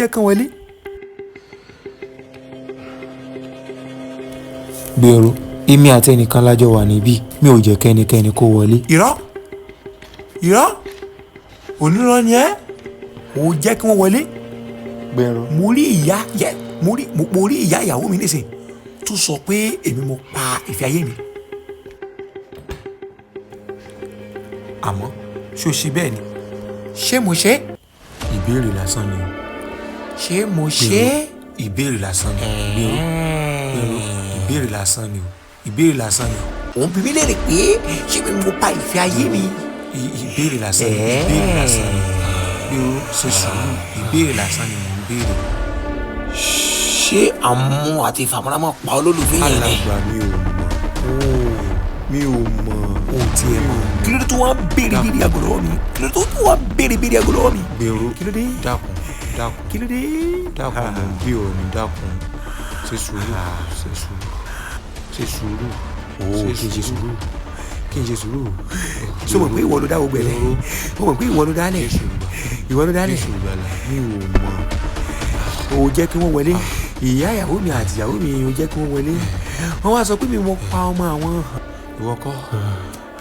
jẹ́ kán wọlé. Gbèrò èmi àti ẹnìkan lájọ wà níbí mi ò jẹ́ kẹ́nikẹ́ni kó wọlé. irọ́ onírọ́ ni ẹ́ ò jẹ́ kí wọ́n wọlé. Gbèrò mo rí ìyá ìyàwó mi nísìn tó sọ pé èmi mo pa ìfẹ́ ayé mi. àmọ́ ṣó ṣe bẹ́ẹ̀ ni ṣé mo ṣe. ìbéèrè lásán ni o. ṣé mo ṣe. ìbéèrè lásán ni o. ìbéèrè lásán ni o. ìbéèrè lásán ni o. òun bí mi léèrè pé ṣé mo pa ìfẹ́ ayé mi. ìbéèrè lásán ni ìbéèrè lásán ni o. ṣe sùúrù ìbéèrè lásán ni mò ń béèrè. ṣé àmú àti ìfàmọ́rámọ́ pa olólùfẹ́ yẹn ni. alàgbà mi ò mọ̀ o tiẹ̀ mọ̀. kí ló dé tó wá béèrè aago lọ́wọ́ mi. kí ló dé tó wá béèrè aago lọ́wọ́ mi. Gbèrò kí ló dé. dákun kí ló dé. dákun mo bí o ní dákun ṣe sùúrù kí n ṣe sùúrù. so mọ̀ pé ìwọ ló dá gbogbo ẹ̀ lẹ̀. o mọ̀ pé ìwọ ló dá lẹ̀. mi ò mọ̀. o jẹ́ kí wọ́n wọlé. ìyá ìyàwó mi àti ìyàwó mi o jẹ́ kí wọ́n wọlé. wọ́n wá sọ pé mi mo pa ọmọ àwọn. ìwọ kọ́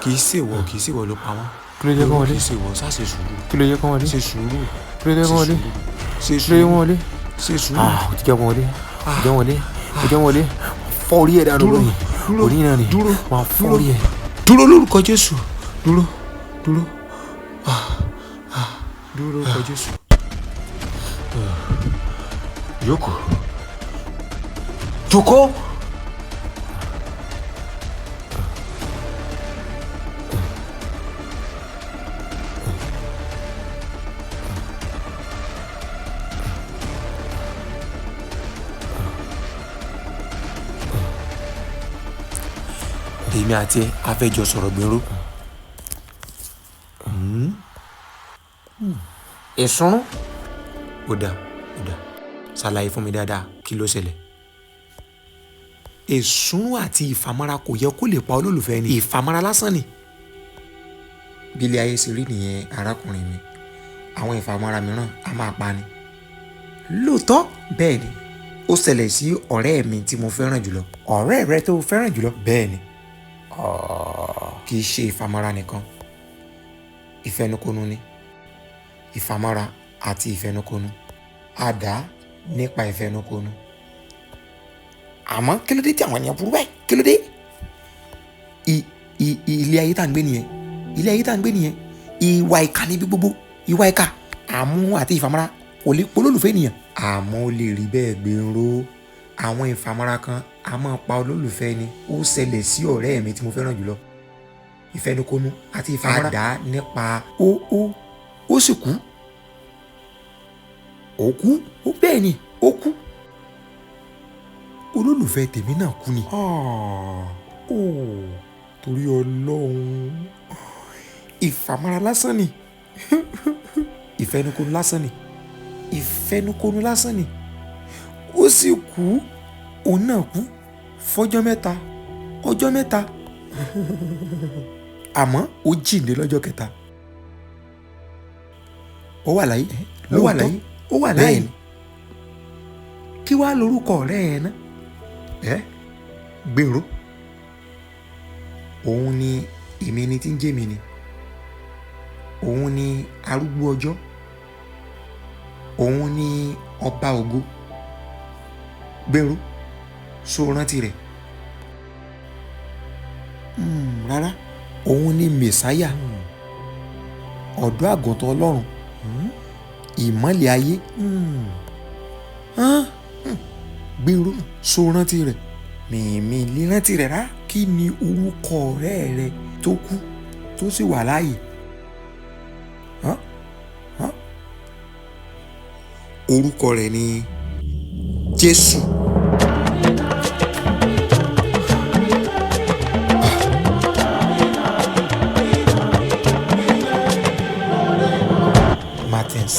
kì í ṣèwọ ló pa wọ́n. kí ló jẹ́ kí wọ́n wọlé. kì í ṣèwọ ṣá ṣe sùúrù. kí ló jẹ́ kí wọ́n wọlé. ṣe sùúrù. kí ló jẹ́ kí wọ́n wọlé. ṣe sùúrù. ṣe sùúrù. o ti jẹ́ kí wọ́n wọlé. fọ́ orí ẹ̀ dànù lónìí. orí náà ni wọ́n fọ́ orí ẹ̀. dúró lórúkọ Jésù. dúró lórúkọ Jésù. jókòó. èmi àti ẹ a fẹ́ jọ sọ̀rọ̀ Gbèrò. ìsúnrún. ó dáa ṣàlàyé fún mi dáadáa kí ló ṣẹlẹ̀. ìsúnrún àti ìfàmọ́ra kò yẹ kó lè pa olólùfẹ́ ni. ìfàmọ́ra lásán ni. bílẹ̀ ayé ṣe rí nìyẹn arákùnrin mi. àwọn ìfàmọ́ra mìíràn a máa pa ni. lóòótọ́ bẹ́ẹ̀ ni ó ṣẹlẹ̀ sí ọ̀rẹ́ mi tí mo fẹ́ràn jùlọ. ọ̀rẹ́ rẹ tó fẹ́ràn jùlọ. bẹ́ẹ̀ ni kì í ṣe ìfàmọ́ra nìkan ìfẹnukonu ni. ìfàmọ́ra àti ìfẹnukonu àdá nípa ìfẹnukonu. àmọ́ kí ló dé tí àwọn ènìyàn burú báyìí. kí ló dé. ilé ayé tá à ń gbé nìyẹn. ìwà ìkà níbi gbogbo. ìwà ìkà àmú àti ìfàmọ́ra kò lè polólùfẹ́ ènìyàn. àmọ́ ó lè rí bẹ́ẹ̀ Gbèrò. àwọn ìfàmọ́ra kan a máa pa olólùfẹ́ ni. ó ṣẹlẹ̀ sí ọ̀rẹ́ mi tí mo fẹ́ràn jùlọ. ìfẹnukonu àti ìfàmọ́ra àdá nípa ó sì kú. bẹ́ẹ̀ ni ó kú. olólùfẹ́ tèmi náà kú ni. torí Ọlọ́run. ìfàmọ́ra lásán ni. ìfẹnukonu lásán ni. ó sì kú. òun náà kú fọjọ́ mẹ́ta. àmọ́ ó jíǹde lọ́jọ́ kẹta. ó wà láyé. kí wàá lórúkọ ọ̀rẹ́ ẹ̀ náà. Gbèrò. òun ni èmi ni tí ń jẹ́ mi ni. òun ni arúgbó ọjọ́. òun ni ọba ògo. Gbèrò so rántí rẹ̀. rárá òun ni mẹ̀sáyà. ọ̀dọ́ àgùntàn Ọlọ́run. ìmọ́lẹ̀ ayé. Gbèrò so rántí rẹ̀. mímí lè rántí rẹ̀ rá. kí ni orúkọ ọ̀rẹ́ rẹ tó kú tó sì wà láàyè. orúkọ rẹ̀ ni Jésù. Martins.